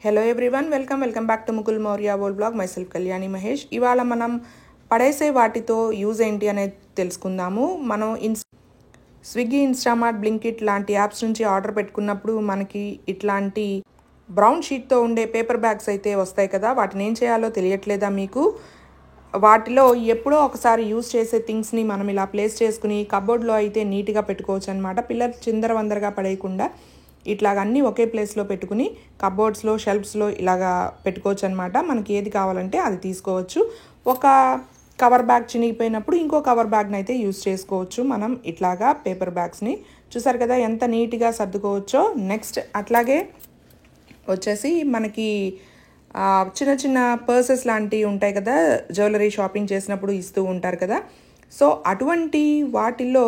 Hello everyone, welcome back to Mukul Maurya world blog. My self Kalyani Mahesh. ఇవాళ మనం పడేసే వాటితో యూజ్ ఏంటి అనేది తెలుసుకుందాము. మనం స్విగ్గీ, ఇన్స్టామార్ట్, బ్లింకిట్ లాంటి యాప్స్ నుంచి ఆర్డర్ పెట్టుకున్నప్పుడు మనకి ఇట్లాంటి బ్రౌన్ షీట్తో ఉండే పేపర్ బ్యాగ్స్ అయితే వస్తాయి కదా. వాటిని ఏం చేయాలో తెలియట్లేదా మీకు? వాటిలో ఎప్పుడో ఒకసారి యూజ్ చేసే థింగ్స్ని మనం ఇలా ప్లేస్ చేసుకుని కబోర్డ్లో అయితే నీట్గా పెట్టుకోవచ్చు అనమాట. పిల్లలు చిందరవందరగా పడేయకుండా ఇట్లాగ అన్నీ ఒకే ప్లేస్లో పెట్టుకుని కబోర్డ్స్లో, షెల్ఫ్స్లో ఇలాగా పెట్టుకోవచ్చు అనమాట. మనకి ఏది కావాలంటే అది తీసుకోవచ్చు. ఒక కవర్ బ్యాగ్ చినిగిపోయినప్పుడు ఇంకో కవర్ బ్యాగ్ని అయితే యూజ్ చేసుకోవచ్చు మనం. ఇట్లాగా పేపర్ బ్యాగ్స్ని చూసారు కదా ఎంత నీట్గా సర్దుకోవచ్చో. నెక్స్ట్ అట్లాగే వచ్చేసి మనకి చిన్న చిన్న పర్సెస్ లాంటివి ఉంటాయి కదా, జ్యువెలరీ షాపింగ్ చేసినప్పుడు ఇస్తూ ఉంటారు కదా. సో అటువంటి వాటిల్లో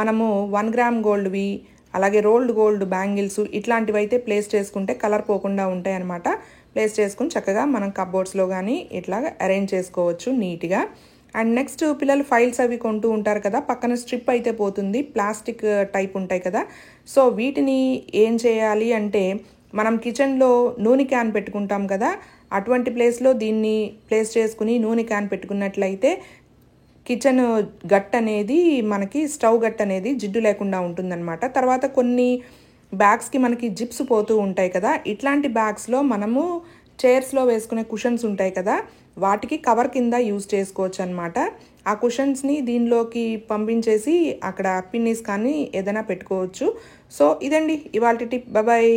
మనము 1 గ్రామ్ గోల్డ్వి, అలాగే రోల్డ్ గోల్డ్ బ్యాంగిల్స్ ఇట్లాంటివి అయితే ప్లేస్ చేసుకుంటే కలర్ పోకుండా ఉంటాయి అన్నమాట. ప్లేస్ చేసుకుని చక్కగా మనం కబోర్డ్స్లో కానీ ఇట్లాగా అరేంజ్ చేసుకోవచ్చు నీట్గా. అండ్ నెక్స్ట్ పిల్లలు ఫైల్స్ అవి కొంటూ ఉంటారు కదా, పక్కన స్ట్రిప్ అయితే పోతుంది, ప్లాస్టిక్ టైప్ ఉంటాయి కదా. సో వీటిని ఏం చేయాలి అంటే, మనం కిచెన్లో నూనె క్యాన్ పెట్టుకుంటాం కదా, అటువంటి ప్లేస్లో దీన్ని ప్లేస్ చేసుకుని నూనె క్యాన్ పెట్టుకున్నట్లయితే కిచెన్ గట్ అనేది మనకి, స్టవ్ గట్ అనేది జిడ్డు లేకుండా ఉంటుందన్నమాట. తర్వాత కొన్ని బ్యాగ్స్కి మనకి జిప్స్ పోతూ ఉంటాయి కదా, ఇట్లాంటి బ్యాగ్స్లో మనము చైర్స్లో వేసుకునే కుషన్స్ ఉంటాయి కదా, వాటికి కవర్ కింద యూజ్ చేసుకోవచ్చు అనమాట. ఆ కుషన్స్ని దీనిలోకి పంపించేసి అక్కడ పిన్నీస్ కానీ ఏదైనా పెట్టుకోవచ్చు. సో ఇదండి ఇవాల్టి టిప్. బాయ్.